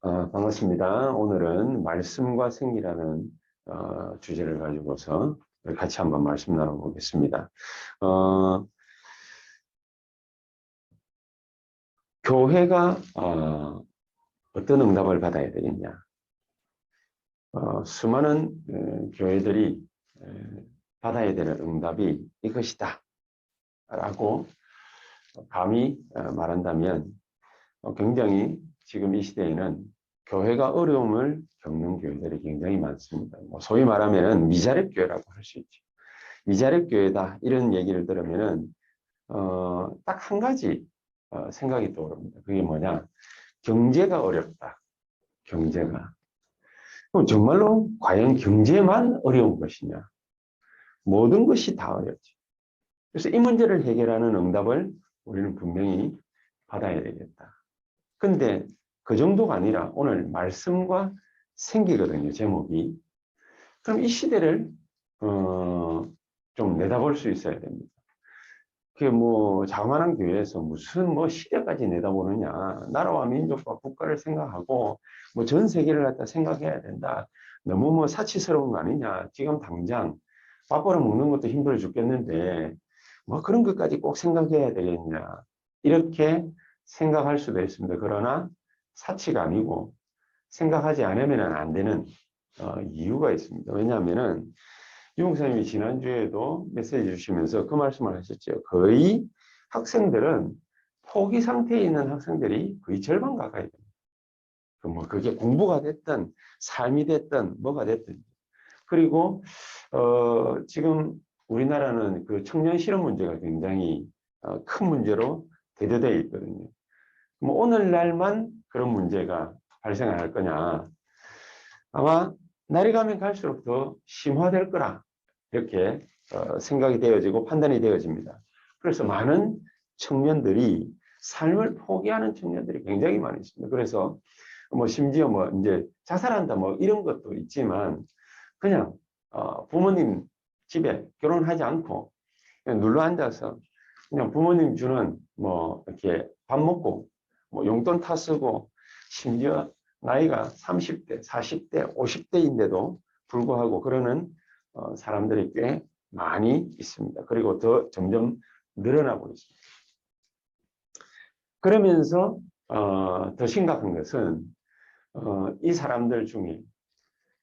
반갑습니다. 오늘은 말씀과 생기라는 주제를 가지고서 같이 한번 말씀 나눠보겠습니다. 어, 교회가 어떤 응답을 받아야 되겠냐? 수많은 교회들이 받아야 되는 응답이 이것이다 라고 감히 말한다면 굉장히 지금 이 시대에는 교회가 어려움을 겪는 교회들이 굉장히 많습니다. 소위 말하면 미자립 교회라고 할 수 있죠. 미자립 교회다 이런 얘기를 들으면은 딱 한 가지 생각이 떠오릅니다. 그게 뭐냐? 경제가 어렵다. 경제가. 그럼 정말로 과연 경제만 어려운 것이냐? 모든 것이 다 어렵지. 그래서 이 문제를 해결하는 응답을 우리는 분명히 받아야 되겠다. 근데 그 정도가 아니라 오늘 말씀과 생기거든요, 제목이. 그럼 이 시대를 좀 내다볼 수 있어야 됩니다. 그게 자그마한 교회에서 무슨 시대까지 내다보느냐. 나라와 민족과 국가를 생각하고 전 세계를 갖다 생각해야 된다. 너무 사치스러운 거 아니냐. 지금 당장 밥 벌어 먹는 것도 힘들어 죽겠는데 그런 것까지 꼭 생각해야 되겠냐. 이렇게 생각할 수도 있습니다. 그러나 사치가 아니고 생각하지 않으면 안 되는 이유가 있습니다. 왜냐하면은 유 목사님이 지난주에도 메시지 주시면서 그 말씀을 하셨죠. 거의 학생들은 포기 상태에 있는 학생들이 거의 절반 가까이 됩니다. 그게 공부가 됐든 삶이 됐든 뭐가 됐든. 그리고 지금 우리나라는 그 청년 실업 문제가 굉장히 큰 문제로 대두되어 있거든요. 오늘날만 그런 문제가 발생할 거냐. 아마 날이 가면 갈수록 더 심화될 거라 이렇게 생각이 되어지고 판단이 되어집니다. 그래서 많은 청년들이 삶을 포기하는 청년들이 굉장히 많이 있습니다. 그래서 심지어 이제 자살한다 이런 것도 있지만 그냥 부모님 집에 결혼하지 않고 그냥 눌러 앉아서 그냥 부모님 주는 이렇게 밥 먹고 용돈 타 쓰고 심지어 나이가 30대, 40대, 50대인데도 불구하고 그러는 사람들이 꽤 많이 있습니다. 그리고 더 점점 늘어나고 있습니다. 그러면서 더 심각한 것은 이 사람들 중에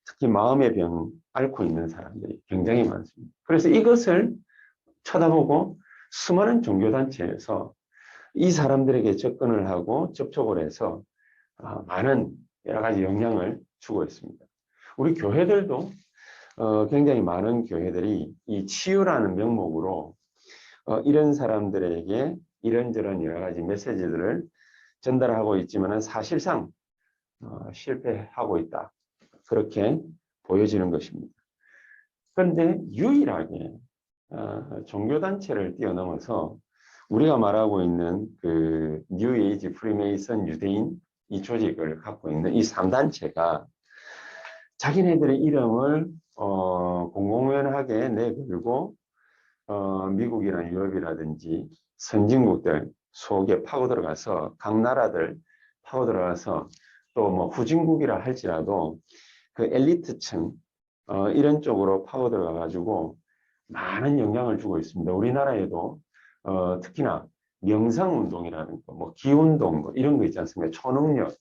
특히 마음의 병 앓고 있는 사람들이 굉장히 많습니다. 그래서 이것을 쳐다보고 수많은 종교단체에서 이 사람들에게 접근을 하고 접촉을 해서 많은 여러 가지 영향을 주고 있습니다. 우리 교회들도 굉장히 많은 교회들이 이 치유라는 명목으로 이런 사람들에게 이런저런 여러 가지 메시지들을 전달하고 있지만 사실상 실패하고 있다. 그렇게 보여지는 것입니다. 그런데 유일하게 종교단체를 뛰어넘어서 우리가 말하고 있는 그 뉴에이지, 프리메이슨, 유대인 이 조직을 갖고 있는 이 3단체가 자기네들의 이름을 공공연하게 내걸고 미국이나 유럽이라든지 선진국들 속에 파고 들어가서 각 나라들 파고 들어가서 또 후진국이라 할지라도 그 엘리트층 이런 쪽으로 파고 들어가 가지고 많은 영향을 주고 있습니다. 우리나라에도 특히나 명상운동이라는 거, 기운동 이런 거 있지 않습니까? 초능력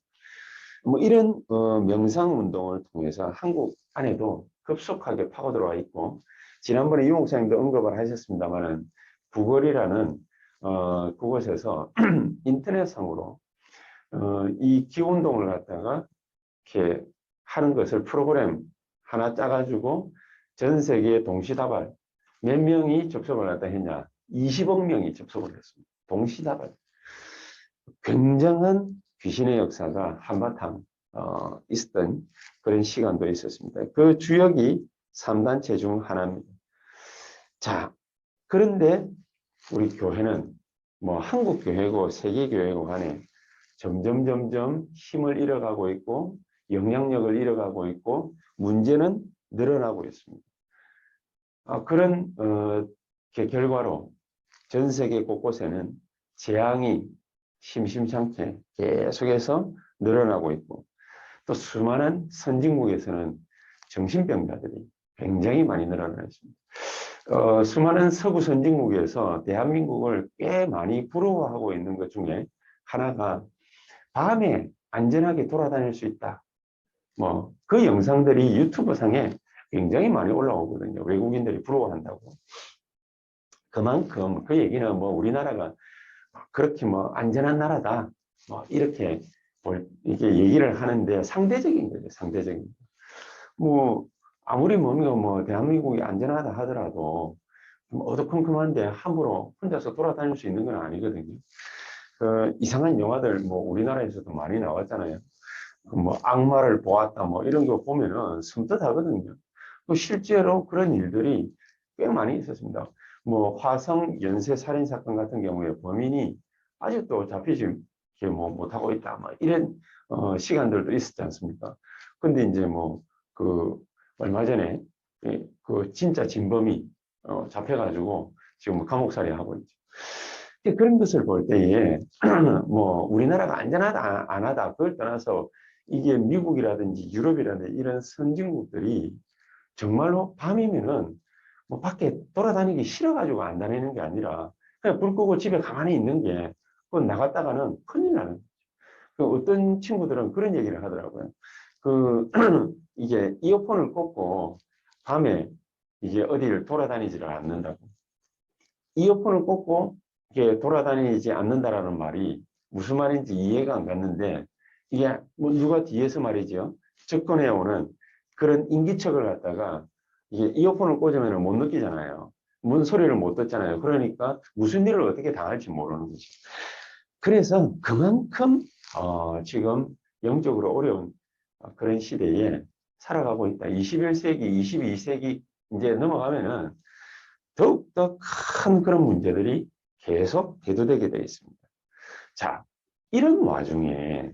이런 명상운동을 통해서 한국 안에도 급속하게 파고 들어와 있고 지난번에 유 목사님도 언급을 하셨습니다만은 구글이라는 그곳에서 인터넷상으로 이 기운동을 갖다가 이렇게 하는 것을 프로그램 하나 짜가지고 전 세계에 동시다발 몇 명이 접속을 하다 했냐? 20억 명이 접속을 했습니다. 동시다발. 굉장한 귀신의 역사가 한바탕 있었던 그런 시간도 있었습니다. 그 주역이 3단체 중 하나입니다. 자, 그런데 우리 교회는 한국 교회고 세계 교회고 간에 점점 힘을 잃어가고 있고 영향력을 잃어가고 있고 문제는 늘어나고 있습니다. 그런 결과로 전 세계 곳곳에는 재앙이 심심찮게 계속해서 늘어나고 있고 또 수많은 선진국에서는 정신병자들이 굉장히 많이 늘어나 있습니다. 수많은 서구 선진국에서 대한민국을 꽤 많이 부러워하고 있는 것 중에 하나가 밤에 안전하게 돌아다닐 수 있다. 뭐, 그 영상들이 유튜브 상에 굉장히 많이 올라오거든요. 외국인들이 부러워한다고. 그만큼 그 얘기는 뭐 우리나라가 그렇게 뭐 안전한 나라다. 뭐 이렇게 이게 얘기를 하는데 상대적인 거죠. 상대적인. 뭐 아무리 뭔가 뭐 대한민국이 안전하다 하더라도 좀 어두컴컴한데 함부로 혼자서 돌아다닐 수 있는 건 아니거든요. 그 이상한 영화들 뭐 우리나라에서도 많이 나왔잖아요. 뭐 악마를 보았다 뭐 이런 거 보면은 섬뜩하거든요. 또 실제로 그런 일들이 꽤 많이 있었습니다. 뭐 화성 연쇄 살인 사건 같은 경우에 범인이 아직도 잡히지 뭐 못하고 있다 뭐 이런 시간들도 있었지 않습니까? 근데 이제 뭐 그 얼마 전에 그 진짜 진범이 잡혀가지고 지금 뭐 감옥살이 하고 있죠. 그런 것을 볼 때에 뭐 우리나라가 안전하다 안 하다 그걸 떠나서 이게 미국이라든지 유럽이라든지 이런 선진국들이 정말로 밤이면은 뭐 밖에 돌아다니기 싫어가지고 안 다니는 게 아니라 그냥 불 끄고 집에 가만히 있는 게 그건 나갔다가는 큰일 나는 거예요. 그 어떤 친구들은 그런 얘기를 하더라고요. 그 이게 이어폰을 꽂고 밤에 이게 어디를 돌아다니지를 않는다고. 이어폰을 꽂고 이렇게 돌아다니지 않는다라는 말이 무슨 말인지 이해가 안 갔는데 이게 뭐 누가 뒤에서 말이죠. 접근해 오는 그런 인기척을 갖다가 이게 이어폰을 꽂으면 못 느끼잖아요. 문 소리를 못 듣잖아요. 그러니까 무슨 일을 어떻게 당할지 모르는 거죠. 그래서 그만큼 지금 영적으로 어려운 그런 시대에 살아가고 있다. 21세기, 22세기 이제 넘어가면은 더욱더 큰 그런 문제들이 계속 대두되게 되어 있습니다. 자, 이런 와중에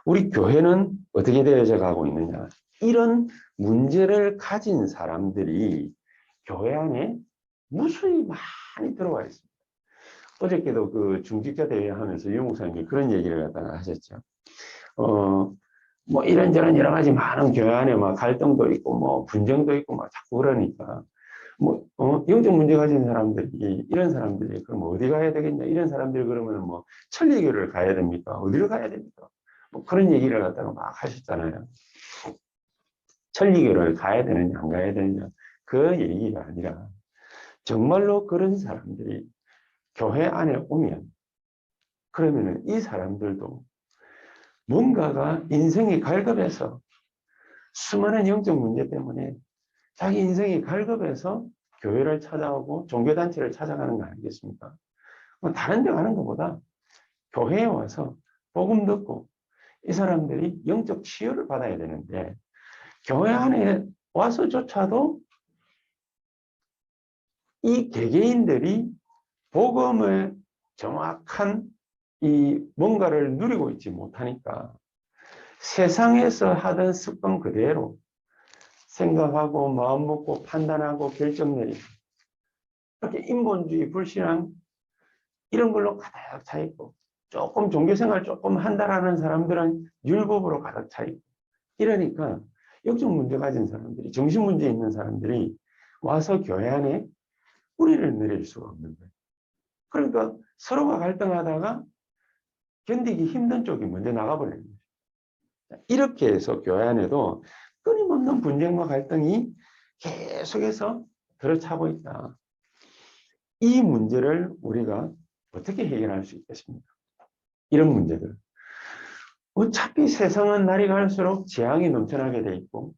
우리 교회는 어떻게 되어져 가고 있느냐. 이런 문제를 가진 사람들이 교회 안에 무수히 많이 들어와 있습니다. 어저께도 그 중직자 대회 하면서 유 목사님이 그런 얘기를 갖다가 하셨죠. 뭐 이런저런 여러 가지 많은 교회 안에 막 갈등도 있고 뭐 분쟁도 있고 막 자꾸 그러니까 뭐 영적 문제 가진 사람들이 이런 사람들이 그럼 어디 가야 되겠냐 이런 사람들이 그러면 뭐 천리교를 가야 됩니까 어디를 가야 됩니까 뭐 그런 얘기를 갖다가 막 하셨잖아요. 천리교를 가야 되느냐 안 가야 되느냐 그 얘기가 아니라 정말로 그런 사람들이 교회 안에 오면 그러면은 이 사람들도 뭔가가 인생이 갈급해서 수많은 영적 문제 때문에 자기 인생이 갈급해서 교회를 찾아오고 종교단체를 찾아가는 거 아니겠습니까? 뭐 다른 데 가는 것보다 교회에 와서 복음 듣고 이 사람들이 영적 치유를 받아야 되는데 교회 안에 와서조차도 이 개개인들이 복음의 정확한 이 뭔가를 누리고 있지 못하니까 세상에서 하던 습관 그대로 생각하고 마음 먹고 판단하고 결정 내리고 이렇게 인본주의 불신앙 이런 걸로 가득 차 있고 조금 종교생활 조금 한다라는 사람들은 율법으로 가득 차 있고 이러니까 영적 문제 가진 사람들이 정신 문제 있는 사람들이 와서 교회 안에 뿌리를 내릴 수가 없는 거예요. 그러니까 서로가 갈등하다가 견디기 힘든 쪽이 먼저 나가버리는 거예요. 이렇게 해서 교회 안에도 끊임없는 분쟁과 갈등이 계속해서 들어차고 있다. 이 문제를 우리가 어떻게 해결할 수 있겠습니까? 이런 문제들. 어차피 세상은 날이 갈수록 재앙이 넘쳐나게 돼 있고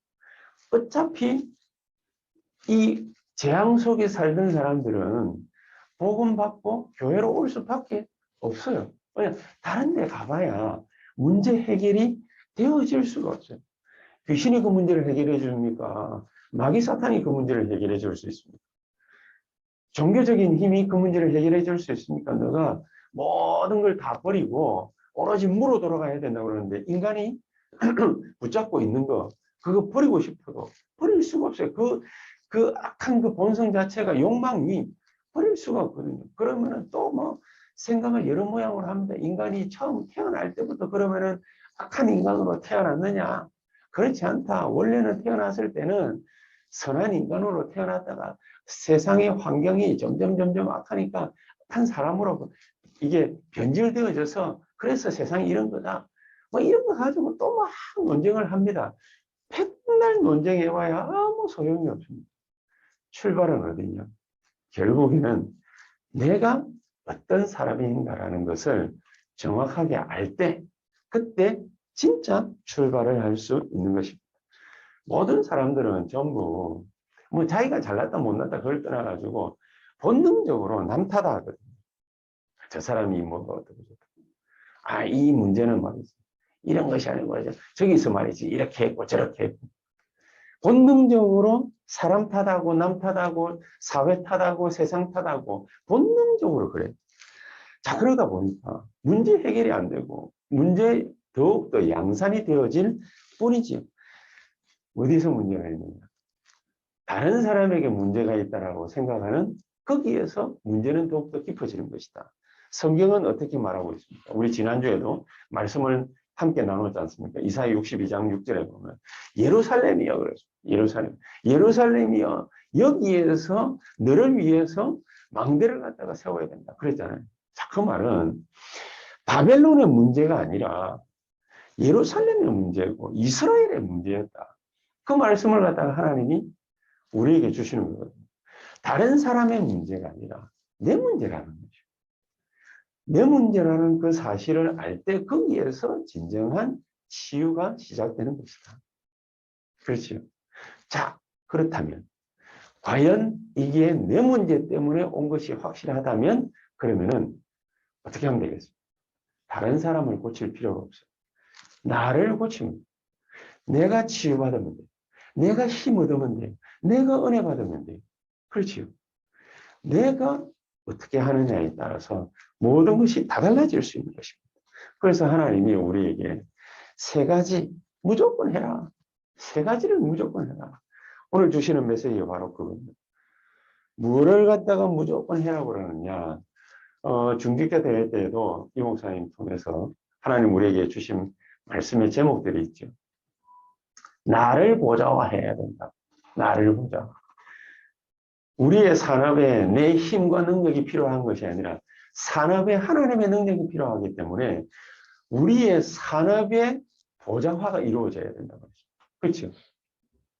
어차피 이 재앙 속에 살던 사람들은 복음 받고 교회로 올 수밖에 없어요. 그냥 다른 데 가봐야 문제 해결이 되어질 수가 없어요. 귀신이 그 문제를 해결해 줍니까? 마귀 사탄이 그 문제를 해결해 줄 수 있습니까? 종교적인 힘이 그 문제를 해결해 줄 수 있습니까? 너가 모든 걸 다 버리고 오로지 무로 돌아가야 된다고 그러는데 인간이 붙잡고 있는 거 그거 버리고 싶어도 버릴 수가 없어요. 그 악한 그 본성 자체가 욕망이 버릴 수가 없거든요. 그러면은 또 뭐 생각을 여러 모양으로 합니다. 인간이 처음 태어날 때부터 그러면은 악한 인간으로 태어났느냐? 그렇지 않다. 원래는 태어났을 때는 선한 인간으로 태어났다가 세상의 환경이 점점 악하니까 악한 사람으로 이게 변질되어져서 그래서 세상이 이런 거다. 뭐 이런 거 가지고 또 막 논쟁을 합니다. 백날 논쟁해봐야 아무 소용이 없습니다. 출발은 어디냐? 결국에는 내가 어떤 사람인가라는 것을 정확하게 알 때, 그때 진짜 출발을 할 수 있는 것입니다. 모든 사람들은 전부 뭐 자기가 잘났다 못났다 그걸 떠나가지고 본능적으로 남 탓하거든요. 저 사람이 뭐 어떻게 아, 이 문제는 말이지 이런 것이 아니고 저기서 말이지 이렇게 했고 저렇게 했고 본능적으로 사람 탓하고 남 탓하고 사회 탓하고 세상 탓하고 본능적으로 그래. 자, 그러다 보니까 문제 해결이 안 되고 문제 더욱더 양산이 되어질 뿐이지. 어디서 문제가 있느냐? 다른 사람에게 문제가 있다라고 생각하는 거기에서 문제는 더욱더 깊어지는 것이다. 성경은 어떻게 말하고 있습니까? 우리 지난주에도 말씀을 함께 나눴지 않습니까? 이사야 62장 6절에 보면 예루살렘이여 그래서 예루살렘이여 여기에서 너를 위해서 망대를 갖다가 세워야 된다. 그랬잖아요. 자, 그 말은 바벨론의 문제가 아니라 예루살렘의 문제고 이스라엘의 문제였다. 그 말씀을 갖다가 하나님이 우리에게 주시는 거거든요. 다른 사람의 문제가 아니라 내 문제라는 거죠. 내 문제라는 그 사실을 알 때 거기에서 진정한 치유가 시작되는 것이다. 그렇죠. 자, 그렇다면 과연 이게 내 문제 때문에 온 것이 확실하다면 그러면은 어떻게 하면 되겠습니까? 다른 사람을 고칠 필요가 없어요. 나를 고치면 돼. 내가 치유받으면 돼. 내가 힘 얻으면 돼. 내가 은혜 받으면 돼. 그렇지요. 내가 어떻게 하느냐에 따라서 모든 것이 다 달라질 수 있는 것입니다. 그래서 하나님이 우리에게 세 가지 무조건 해라. 세 가지를 무조건 해라. 오늘 주시는 메시지가 바로 그겁니다. 뭐를 갖다가 무조건 해라고 그러느냐. 중직자 대회 때에도 이 목사님 통해서 하나님 우리에게 주신 말씀의 제목들이 있죠. 나를 보좌화해야 된다. 나를 보좌화. 우리의 산업에 내 힘과 능력이 필요한 것이 아니라 산업에 하나님의 능력이 필요하기 때문에 우리의 산업의 보좌화가 이루어져야 된다는 거죠. 그렇죠?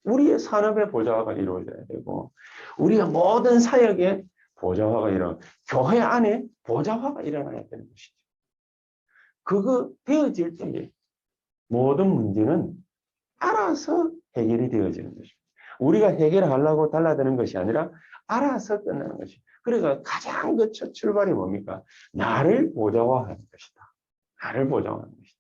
우리의 산업의 보좌화가 이루어져야 되고 우리의 모든 사역의 보좌화가 교회 안에 보좌화가 일어나야 되는 것이죠. 그거 되어질 때에 모든 문제는 알아서 해결이 되어지는 것입니다. 우리가 해결하려고 달라드는 것이 아니라 알아서 끝나는 것이. 그러니까 가장 그 첫 출발이 뭡니까? 나를 보좌화하는 것이다. 나를 보좌화하는 것이다.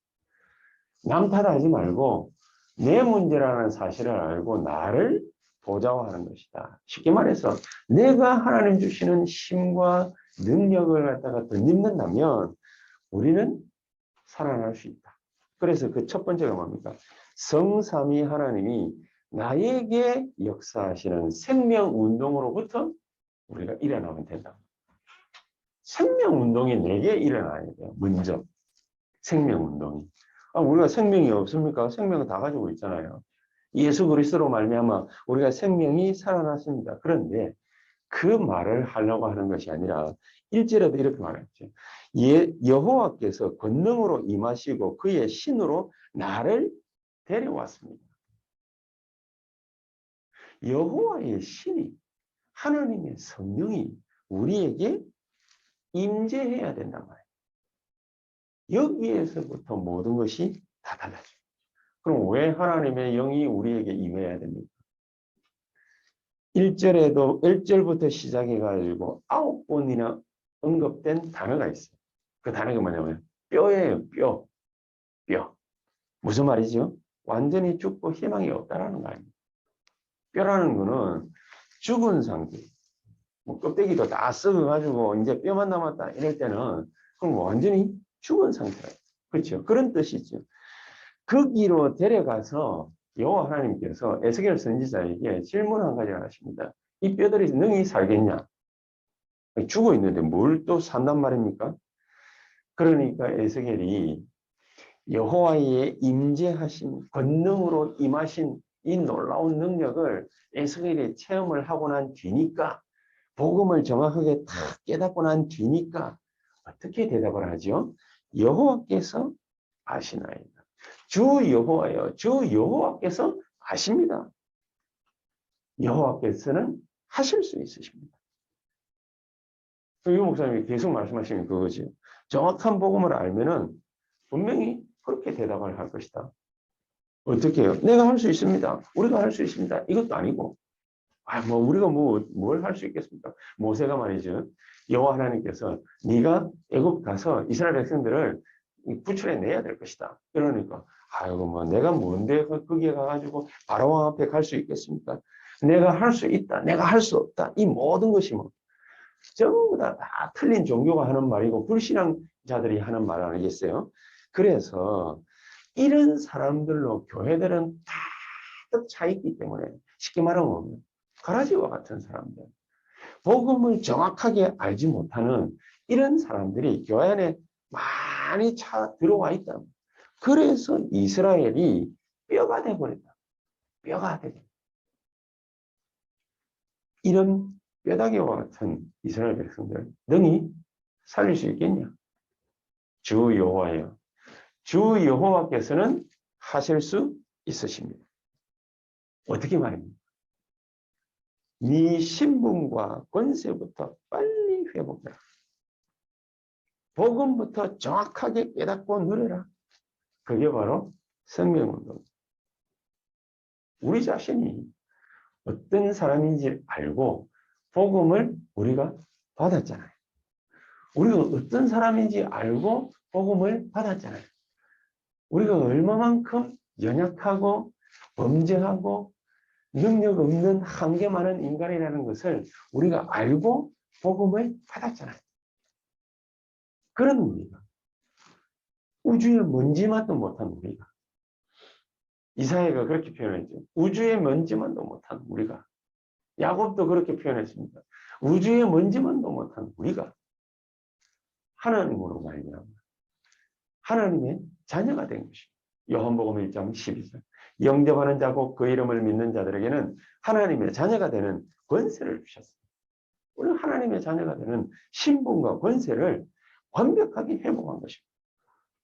남 탓하지 말고 내 문제라는 사실을 알고 나를 보좌화하는 것이다. 쉽게 말해서 내가 하나님 주시는 힘과 능력을 갖다가 덧입는다면 우리는 살아날 수 있다. 그래서 그 첫 번째가 뭡니까? 성삼위 하나님이 나에게 역사하시는 생명운동으로부터 우리가 일어나면 된다. 생명운동이 내게 일어나야 돼요. 먼저. 생명운동이. 우리가 생명이 없습니까? 생명을 다 가지고 있잖아요. 예수 그리스도로 말미암아 우리가 생명이 살아났습니다. 그런데 그 말을 하려고 하는 것이 아니라 1절에도 이렇게 말했죠. 여호와께서 권능으로 임하시고 그의 신으로 나를 데려왔습니다. 여호와의 신이 하나님의 성령이 우리에게 임재해야 된단 말이에요. 여기에서부터 모든 것이 다 달라져요. 그럼 왜 하나님의 영이 우리에게 임해야 됩니까? 1절에도 1절부터 시작해가지고 9번이나 언급된 단어가 있어요. 그 단어가 뭐냐면 뼈예요. 뼈. 무슨 말이죠? 완전히 죽고 희망이 없다라는 거 아닙니까? 뼈라는 거는 죽은 상태. 뭐 껍데기도 다 썩어가지고 이제 뼈만 남았다 이럴 때는 그럼 완전히 죽은 상태예요. 그렇죠? 그런 뜻이죠. 거기로 데려가서 여호와 하나님께서 에스겔 선지자에게 질문 한 가지를 하십니다. 이 뼈들이 능히 살겠냐? 죽어 있는데 뭘 또 산단 말입니까? 그러니까 에스겔이 여호와의 임재하신 권능으로 임하신 이 놀라운 능력을 에스겔이 체험을 하고 난 뒤니까 복음을 정확하게 다 깨닫고 난 뒤니까 어떻게 대답을 하죠? 여호와께서 아시나이다. 주 여호와여, 주 여호와께서 아십니다. 여호와께서는 하실 수 있으십니다. 유 목사님이 계속 말씀하시는 그거지. 정확한 복음을 알면은 분명히 그렇게 대답을 할 것이다. 어떻게 해요? 내가 할 수 있습니다. 우리가 할 수 있습니다. 이것도 아니고, 우리가 뭘 할 수 있겠습니까? 모세가 말이죠. 여호와 하나님께서 네가 애굽 가서 이스라엘 백성들을 구출해 내야 될 것이다. 그러니까, 내가 뭔데 거기에 가가지고 바로왕 앞에 갈 수 있겠습니까? 내가 할 수 있다. 내가 할 수 없다. 이 모든 것이 전부 다 틀린 종교가 하는 말이고 불신앙자들이 하는 말 아니겠어요? 그래서 이런 사람들로 교회들은 다 차 있기 때문에 쉽게 말하면 가라지와 같은 사람들, 복음을 정확하게 알지 못하는 이런 사람들이 교회 안에 많이 차 들어와 있다. 그래서 이스라엘이 뼈가 돼버렸다. 뼈가 돼버렸다. 이런 뼈다귀와 같은 이스라엘 백성들 능히 살릴 수 있겠냐? 주 여호와여, 주 여호와께서는 하실 수 있으십니다. 어떻게 말입니까? 네 신분과 권세부터 빨리 회복해라. 복음부터 정확하게 깨닫고 누려라. 그게 바로 생명운동. 우리 자신이 어떤 사람인지 알고 복음을 우리가 받았잖아요. 우리가 어떤 사람인지 알고 복음을 받았잖아요. 우리가 얼마만큼 연약하고 범죄하고 능력 없는 한계 많은 인간이라는 것을 우리가 알고 복음을 받았잖아요. 그런 우리가 우주의 먼지만도 못한 우리가 이사야가 그렇게 표현했죠. 우주의 먼지만도 못한 우리가 야곱도 그렇게 표현했습니다. 우주의 먼지만도 못한 우리가 하나님으로 말미암아 하나님의 자녀가 된 것입니다. 요한복음 1장 12절 영접하는 자고 그 이름을 믿는 자들에게는 하나님의 자녀가 되는 권세를 주셨습니다. 우리는 하나님의 자녀가 되는 신분과 권세를 완벽하게 회복한 것입니다.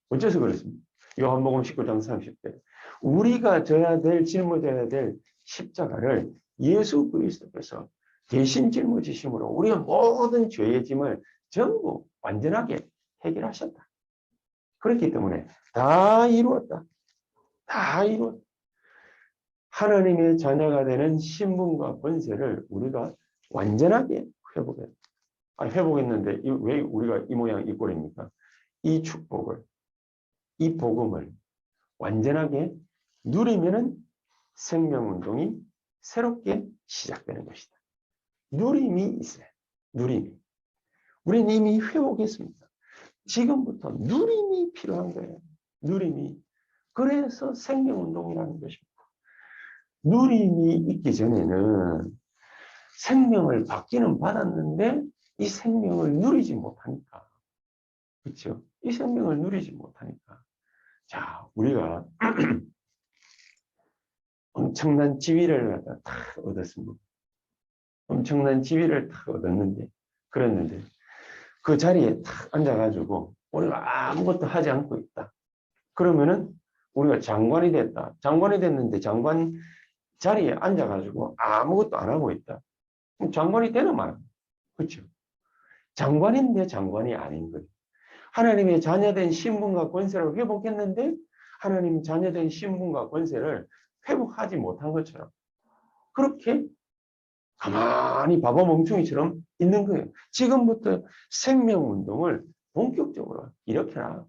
어째서 그렇습니까? 요한복음 19장 30절 우리가 져야 될 짊어져야 될 십자가를 예수 그리스도께서 대신 짊어지심으로 우리가 모든 죄의 짐을 전부 완전하게 해결하셨다. 그렇기 때문에 다 이루었다. 다 이루었다. 하나님의 자녀가 되는 신분과 권세를 우리가 완전하게 회복했다. 회복했는데 왜 우리가 이 모양 이 꼴입니까? 이 축복을, 이 복음을 완전하게 누리면은 생명운동이 새롭게 시작되는 것이다. 누림이 있어요. 누림이. 우리는 이미 회복했습니다. 지금부터 누림이 필요한 거예요. 누림이. 그래서 생명운동이라는 것입니다. 누림이 있기 전에는 생명을 받기는 받았는데 이 생명을 누리지 못하니까. 그렇죠? 이 생명을 누리지 못하니까. 자, 우리가 엄청난 지위를 다 얻었습니다. 엄청난 지위를 다 얻었는데, 그랬는데, 그 자리에 딱 앉아가지고, 우리가 아무것도 하지 않고 있다. 그러면은, 우리가 장관이 됐다. 장관이 됐는데, 장관 자리에 앉아가지고 아무것도 안 하고 있다. 그럼 장관이 되나 말이야. 그렇죠? 장관인데 장관이 아닌 거예요. 하나님의 자녀된 신분과 권세를 회복했는데, 하나님 자녀된 신분과 권세를 회복하지 못한 것처럼 그렇게 가만히 바보 멍충이처럼 있는 거예요. 지금부터 생명운동을 본격적으로 일으켜라.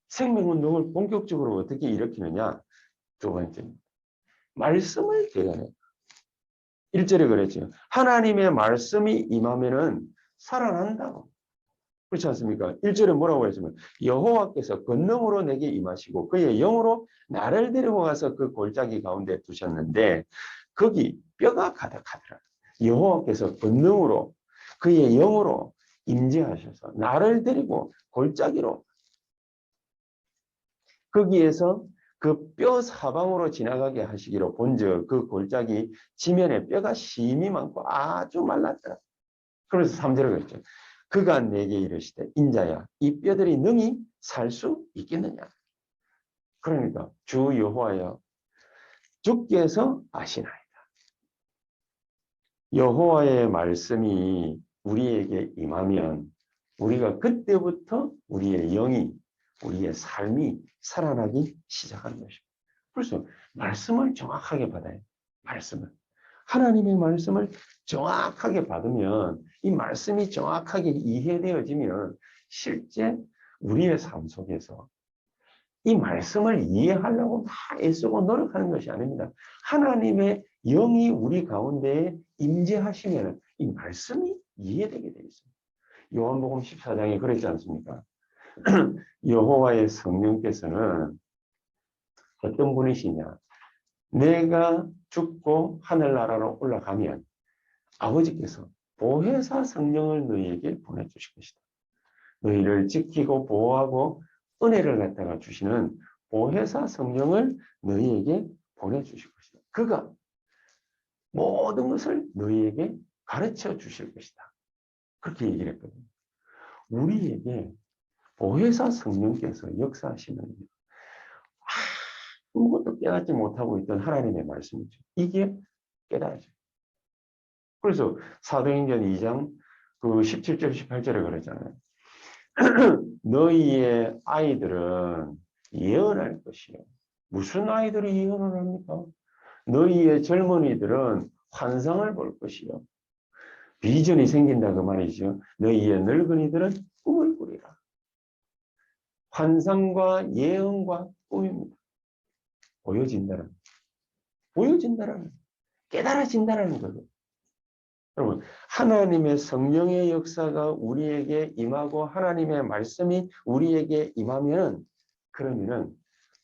생명운동을 본격적으로 어떻게 일으키느냐? 두 번째입니다. 말씀을 대변해. 1절에 그랬죠. 하나님의 말씀이 임하면은 살아난다고. 그렇지 않습니까? 1절에 뭐라고 했으면 여호와께서 권능으로 내게 임하시고 그의 영으로 나를 데리고 가서 그 골짜기 가운데 두셨는데 거기 뼈가 가득하더라. 여호와께서 권능으로 그의 영으로 임재하셔서 나를 데리고 골짜기로 거기에서 그 뼈 사방으로 지나가게 하시기로 본즉 그 골짜기 지면에 뼈가 심이 많고 아주 말랐더라. 그래서 3절에 그랬죠. 그가 내게 이르시되 인자야 이 뼈들이 능히 살 수 있겠느냐. 그러니까 주 여호와여 주께서 아시나이다. 여호와의 말씀이 우리에게 임하면 우리가 그때부터 우리의 영이 우리의 삶이 살아나기 시작하는 것입니다. 그래서 말씀을 정확하게 받아요. 말씀을. 하나님의 말씀을 정확하게 받으면 이 말씀이 정확하게 이해되어지면 실제 우리의 삶 속에서 이 말씀을 이해하려고 막 애쓰고 노력하는 것이 아닙니다. 하나님의 영이 우리 가운데에 임재하시면 이 말씀이 이해되게 되어 있습니다. 요한복음 14장에 그랬지 않습니까? 여호와의 성령께서는 어떤 분이시냐? 내가 죽고 하늘나라로 올라가면 아버지께서 보혜사 성령을 너희에게 보내주실 것이다. 너희를 지키고 보호하고 은혜를 갖다가 주시는 보혜사 성령을 너희에게 보내주실 것이다. 그가 모든 것을 너희에게 가르쳐 주실 것이다. 그렇게 얘기를 했거든요. 우리에게 보혜사 성령께서 역사하시는 아무것도 깨닫지 못하고 있던 하나님의 말씀이죠. 이게 깨달아져요. 그래서 사도행전 2장 그 17절 18절에 그러잖아요. 너희의 아이들은 예언할 것이요. 무슨 아이들이 예언을 합니까? 너희의 젊은이들은 환상을 볼 것이요. 비전이 생긴다 그 말이죠. 너희의 늙은이들은 꿈을 꾸리라. 환상과 예언과 꿈입니다. 보여진다라는 깨달아진다라는 거죠. 여러분, 하나님의 성령의 역사가 우리에게 임하고 하나님의 말씀이 우리에게 임하면 그러면은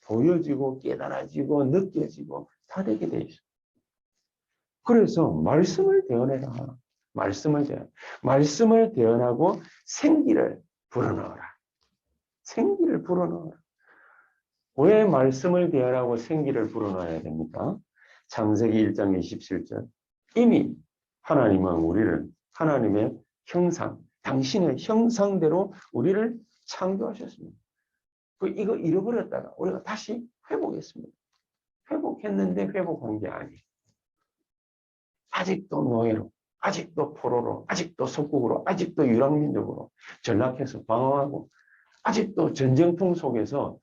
보여지고 깨달아지고 느껴지고 다 되게 돼 있어요. 그래서 말씀을 대언해라. 말씀을 대언하고 생기를 불어넣어라. 생기를 불어넣어라. 왜 말씀을 대언하고 생기를 불어넣어야 됩니까? 창세기 1장 27절. 이미 하나님은 우리를 하나님의 형상, 당신의 형상대로 우리를 창조하셨습니다. 이거 잃어버렸다가 우리가 다시 회복했습니다. 회복했는데 회복한 게 아니에요. 아직도 노예로, 아직도 포로로, 아직도 속국으로, 아직도 유랑민족으로 전락해서 방황하고 아직도 전쟁통 속에서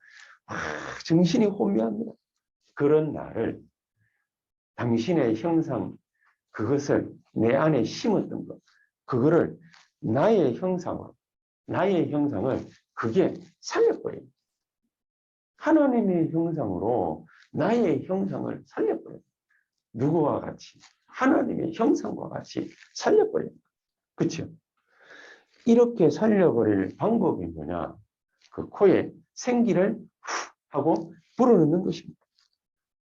정신이 혼미합니다. 그런 나를 당신의 형상, 그것을 내 안에 심었던 것, 그거를 나의 형상을 그게 살려버려요. 하나님의 형상으로 나의 형상을 살려버려요. 누구와 같이? 하나님의 형상과 같이 살려버려요. 그렇죠? 이렇게 살려버릴 방법이 뭐냐? 그 코에 생기를 하고 불어넣는 것입니다.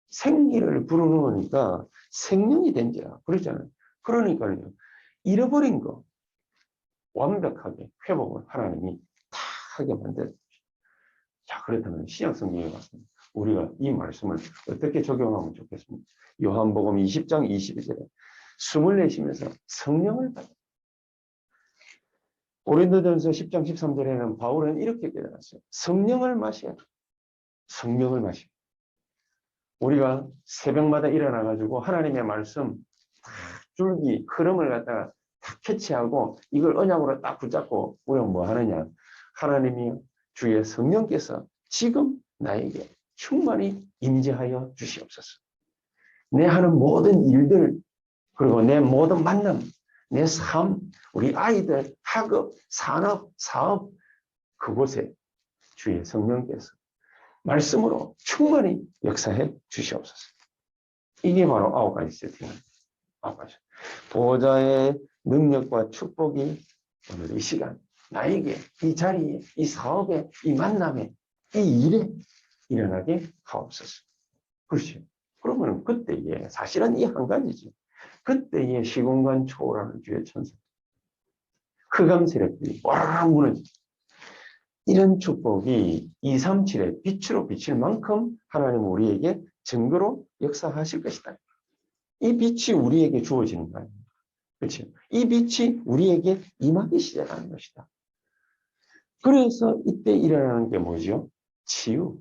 생기를 불어넣으니까 생명이 된지라 그러잖아요. 그러니까요. 잃어버린 거 완벽하게 회복을 하나님이 다 하게 만들어요. 자, 그렇다면 신약성경에 왔습니다. 우리가 이 말씀을 어떻게 적용하면 좋겠습니까? 요한복음 20장 22절에 숨을 내쉬면서 성령을 받아요. 고린도전서 10장 13절에는 바울은 이렇게 깨달았어요. 성령을 마셔야 돼요. 성령을 마셔야 돼요. 우리가 새벽마다 일어나가지고 하나님의 말씀 줄기, 흐름을 갖다가 다 캐치하고 이걸 언약으로 딱 붙잡고 우리가 뭐 하느냐. 하나님이 주의 성령께서 지금 나에게 충만히 임재하여 주시옵소서. 내 하는 모든 일들, 그리고 내 모든 만남, 내 삶, 우리 아이들, 학업, 산업, 사업, 그곳에 주의 성령께서 말씀으로 충만히 역사해 주시옵소서. 이게 바로 9가지 세팅입니다. 9가지. 보호자의 능력과 축복이 오늘 이 시간 나에게 이 자리에 이 사업에 이 만남에 이 일에 일어나게 하옵소서. 그렇죠. 그러면 그때에 사실은 이 한 가지죠. 그때에 시공간 초월하는 주의 천사 흑암 세력들이 와르르 무너지죠. 이런 축복이 237의 빛으로 비칠 만큼 하나님은 우리에게 증거로 역사하실 것이다. 이 빛이 우리에게 주어지는 거예요. 그렇죠? 이 빛이 우리에게 임하기 시작하는 것이다. 그래서 이때 일어나는 게 뭐죠? 치유.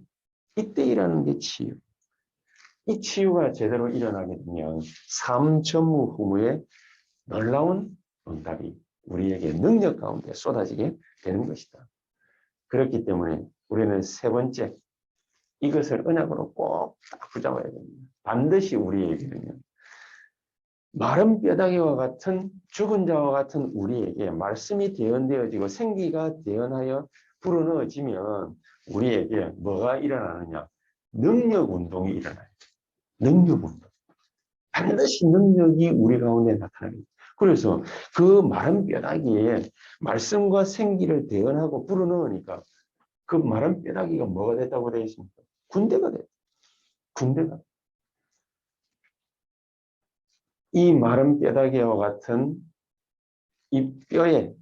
이때 일어나는 게 치유. 이 치유가 제대로 일어나게 되면 삶 전무후무의 놀라운 응답이 우리에게 능력 가운데 쏟아지게 되는 것이다. 그렇기 때문에 우리는 세 번째, 이것을 언약으로 꼭 딱 붙잡아야 됩니다. 반드시 우리에게는요, 마른 뼈다귀와 같은 죽은 자와 같은 우리에게 말씀이 대언되어지고 생기가 대언하여 불어넣어지면 우리에게 뭐가 일어나느냐? 능력 운동이 일어나요. 능력 운동. 반드시 능력이 우리 가운데 나타납니다. 그래서 그 마른 뼈다귀에 말씀과 생기를 대언하고 불어넣으니까 그 마른 뼈다귀가 뭐가 됐다고 되어 있습니까? 군대가 됐다. 군대가. 이 마른 뼈다귀와 같은 이 뼈에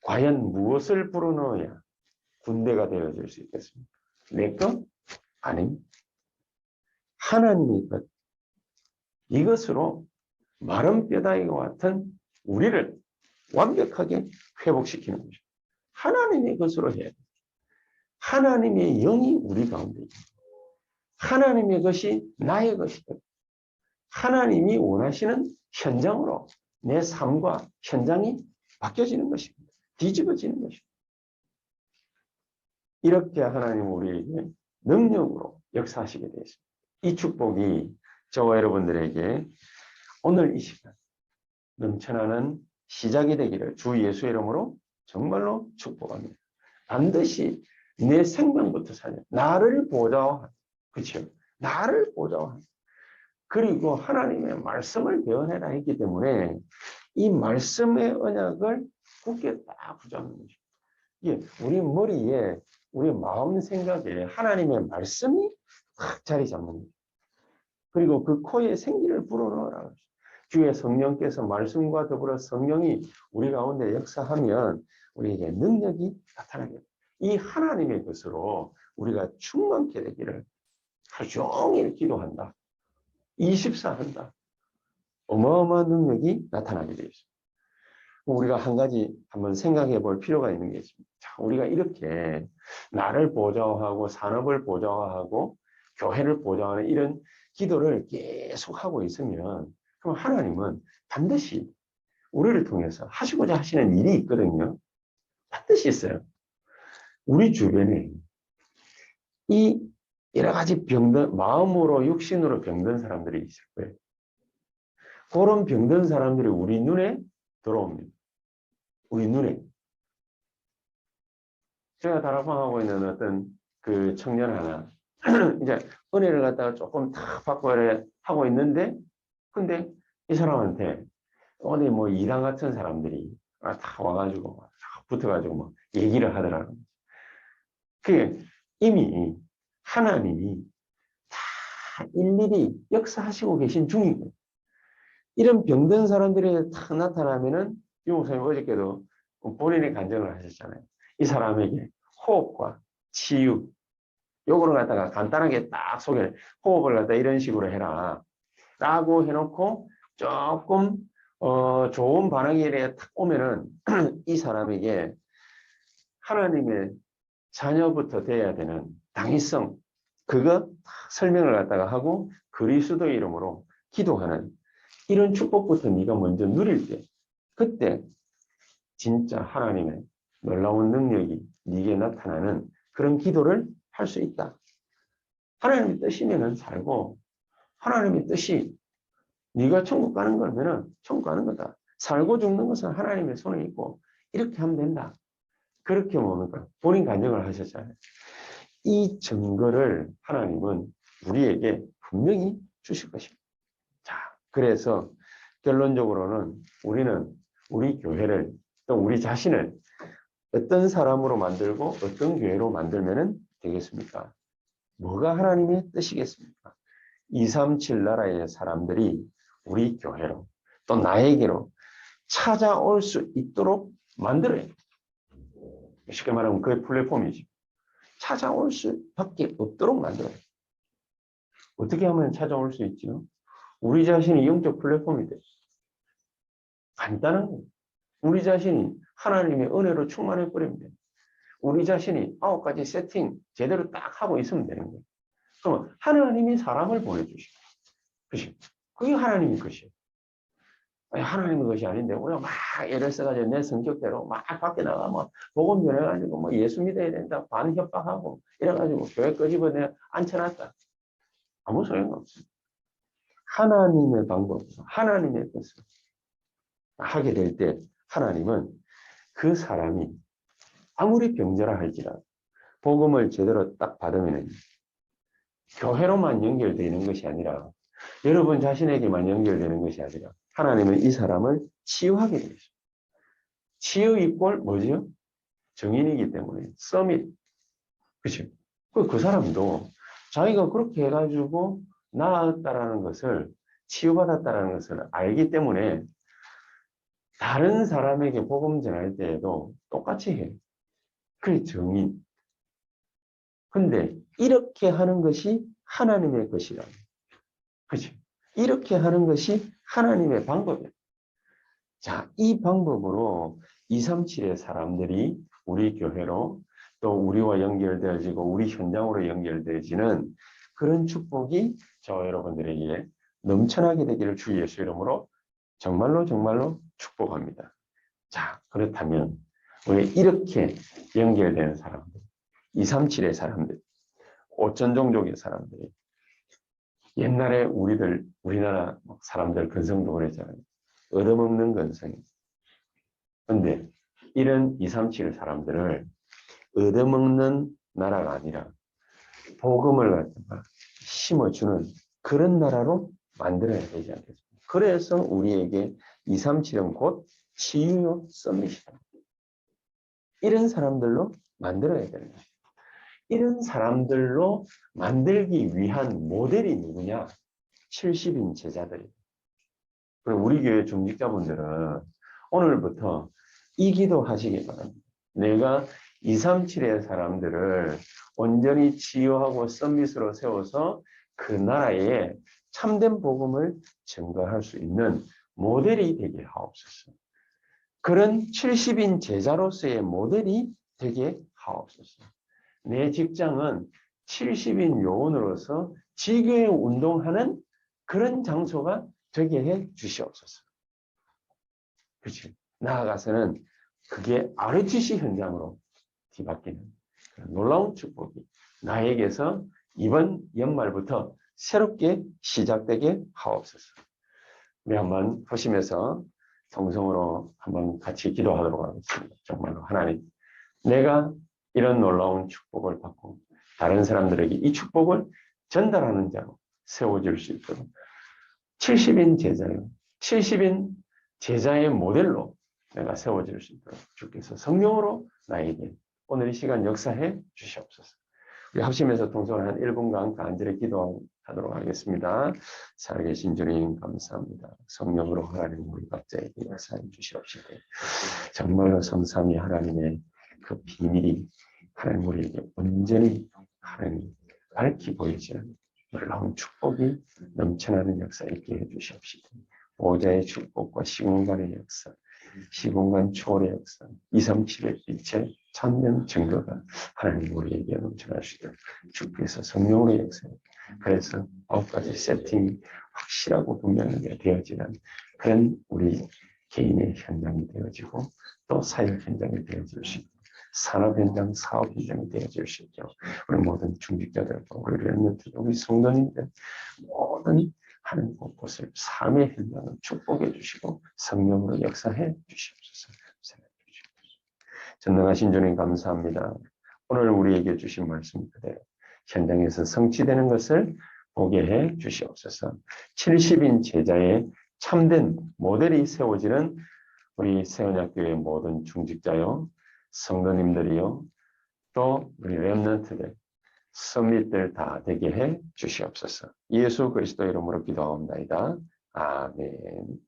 과연 무엇을 불어넣어야 군대가 되어질 수 있겠습니까? 내 것? 아닙니다. 하나님의 것. 이것으로 마른 뼈다귀와 같은 우리를 완벽하게 회복시키는 것입니다. 하나님의 것으로 해야 돼요. 하나님의 영이 우리 가운데 있습니다. 하나님의 것이 나의 것이다. 하나님이 원하시는 현장으로 내 삶과 현장이 바뀌어지는 것입니다. 뒤집어지는 것입니다. 이렇게 하나님은 우리에게 능력으로 역사하시게 되어 있습니다. 이 축복이 저와 여러분들에게 오늘 이 시간 넘쳐나는 시작이 되기를 주 예수의 이름으로 정말로 축복합니다. 반드시 내 생명부터 살려. 나를 보좌하는. 그렇죠? 나를 보좌하는. 그리고 하나님의 말씀을 배워내라 했기 때문에 이 말씀의 언약을 굳게 딱 붙잡는 것입니다. 이게 우리 머리에, 우리 마음 생각에 하나님의 말씀이 딱 자리 잡는 거예요. 그리고 그 코에 생기를 불어넣으라. 주의 성령께서 말씀과 더불어 성령이 우리 가운데 역사하면 우리에게 능력이 나타나게 됩니다. 이 하나님의 것으로 우리가 충만케 되기를 하루 종일 기도한다. 24 한다. 어마어마한 능력이 나타나게 되어 있습니다. 우리가 한 가지 한번 생각해 볼 필요가 있는 게 있습니다. 자, 우리가 이렇게 나를 보좌하고 산업을 보좌하고 교회를 보좌하는 이런 기도를 계속 하고 있으면 그럼 하나님은 반드시 우리를 통해서 하시고자 하시는 일이 있거든요. 반드시 있어요. 우리 주변에 이 여러 가지 병든, 마음으로 육신으로 병든 사람들이 있을 거예요. 그런 병든 사람들이 우리 눈에 들어옵니다. 우리 눈에. 제가 다락방하고 있는 어떤 그 청년 하나, 이제 은혜를 갖다가 조금 탁 받고 하고 있는데, 근데 이 사람한테 어디 뭐 이단 같은 사람들이 다 와가지고 딱 붙어가지고 뭐 얘기를 하더라고요. 그게 이미 하나님이 다 일일이 역사하시고 계신 중인 거예요. 이런 병든 사람들이 탁 나타나면은 이 목사님 어저께도 본인의 간증을 하셨잖아요. 이 사람에게 호흡과 치유, 요거를 갖다가 간단하게 딱 소개를, 호흡을 갖다 이런 식으로 해라 라고 해놓고 조금 좋은 반응이 딱 오면은 이 사람에게 하나님의 자녀부터 돼야 되는 당위성, 그거 설명을 갖다가 하고 그리스도의 이름으로 기도하는 이런 축복부터 네가 먼저 누릴 때, 그때 진짜 하나님의 놀라운 능력이 네게 나타나는 그런 기도를 할 수 있다. 하나님의 뜻이면은 살고, 하나님의 뜻이 네가 천국 가는 거면은 천국 가는 거다. 살고 죽는 것은 하나님의 손에 있고 이렇게 하면 된다. 그렇게 뭡니까? 본인 간증을 하셨잖아요. 이 증거를 하나님은 우리에게 분명히 주실 것입니다. 자, 그래서 결론적으로는 우리는 우리 교회를 또 우리 자신을 어떤 사람으로 만들고 어떤 교회로 만들면 되겠습니까? 뭐가 하나님의 뜻이겠습니까? 237 나라의 사람들이 우리 교회로 또 나에게로 찾아올 수 있도록 만들어야 돼요. 쉽게 말하면 그의 플랫폼이지. 찾아올 수밖에 없도록 만들어요. 어떻게 하면 찾아올 수 있지요? 우리 자신이 영적 플랫폼이 돼요. 간단한 거예요. 우리 자신이 하나님의 은혜로 충만해버리면 돼요. 우리 자신이 9가지 세팅 제대로 딱 하고 있으면 되는 거예요. 그러면 하나님이 사람을 보내주시고, 그치? 그게 하나님의 것이에요. 아니, 하나님의 것이 아닌데, 우리가 막 애를 써가지고 내 성격대로 막 밖에 나가면 복음 전해가지고 뭐 예수 믿어야 된다, 반협박하고 이래가지고 교회 끄집어 내가 앉혀놨다. 아무 소용이 없어요. 하나님의 방법, 하나님의 것을 하게 될 때 하나님은 그 사람이 아무리 병자라 할지라도 복음을 제대로 딱 받으면 교회로만 연결되는 것이 아니라 여러분 자신에게만 연결되는 것이 아니라 하나님은 이 사람을 치유하게 되죠. 치유 이꼴 뭐지요? 정인이기 때문에 서밋. 그렇죠? 그 사람도 자기가 그렇게 해가지고 나았다라는 것을 치유받았다라는 것을 알기 때문에 다른 사람에게 복음 전할 때에도 똑같이 해요. 그게 정인. 근데 이렇게 하는 것이 하나님의 것이라. 그렇죠? 이렇게 하는 것이 하나님의 방법이에요. 자, 이 방법으로 237의 사람들이 우리 교회로 또 우리와 연결되어지고 우리 현장으로 연결되어지는 그런 축복이 저 여러분들에게 넘쳐나게 되기를 주 예수 이름으로 정말로 정말로 축복합니다. 자, 그렇다면 우리 이렇게 연결되는 사람들, 237의 사람들, 오천종족의 사람들이 옛날에 우리나라 사람들 근성도 그랬잖아요. 얻어먹는 근성이. 근데 이런 237 사람들을 얻어먹는 나라가 아니라 복음을 갖다가 심어주는 그런 나라로 만들어야 되지 않겠습니까? 그래서 우리에게 237은 곧 치유요 서밋이다. 이런 사람들로 만들어야 되는 거예요. 이런 사람들로 만들기 위한 모델이 누구냐? 70인 제자들이에요. 그리고 우리 교회 중직자분들은 오늘부터 이 기도 하시기 바랍니다. 내가 237의 사람들을 온전히 치유하고 서밋으로 세워서 그 나라에 참된 복음을 증거할 수 있는 모델이 되게 하옵소서. 그런 70인 제자로서의 모델이 되게 하옵소서. 내 직장은 70인 요원으로서 지교회 운동하는 그런 장소가 되게 해 주시옵소서. 그렇지. 나아가서는 그게 ROTC 현장으로 뒤바뀌는 그런 놀라운 축복이 나에게서 이번 연말부터 새롭게 시작되게 하옵소서. 우리 한번 보시면서 정성으로 한번 같이 기도하도록 하겠습니다. 정말로 하나님, 내가 이런 놀라운 축복을 받고 다른 사람들에게 이 축복을 전달하는 자로 세워질 수 있도록 70인 제자요. 70인 제자의 모델로 내가 세워질 수 있도록 주께서 성령으로 나에게 오늘 이 시간 역사해 주시옵소서. 우리 합심해서 동성을 한 1분간 간절히 기도하도록 하겠습니다. 살아계신 주님 감사합니다. 성령으로 하나님 우리 각자에게 역사해 주시옵시고 정말로 성삼위 하나님의 그 비밀이 하나님 우리에게 온전히 하나님 밝히 보이지는 놀라운 축복이 넘쳐나는 역사 있게 해주시옵시고 보호자의 축복과 시공간의 역사, 시공간 초월의 역사, 237의 빛의 천년 증거가 하나님 우리에게 넘쳐나시도록 주께서 성령으로 역사해 그래서 9가지 세팅이 확실하고 분명하게 되어지는 그런 우리 개인의 현장이 되어지고 또 사역 현장이 되어질 수 있고 산업 현장, 사업 현장이 되어질 수 있도록 우리 모든 중직자들, 우리 렘넌트, 우리 성도님들 모든 하는 곳곳을 삶의 현장을 축복해 주시고 성령으로 역사해 주시옵소서. 전능하신 주님 감사합니다. 오늘 우리에게 주신 말씀 그대로 현장에서 성취되는 것을 보게 해 주시옵소서. 70인 제자의 참된 모델이 세워지는 우리 세원학교의 모든 중직자요, 성도님들이요, 또 우리 렘넌트들, 서밋들 다 되게 해 주시옵소서. 예수 그리스도 이름으로 기도하옵나이다. 아멘.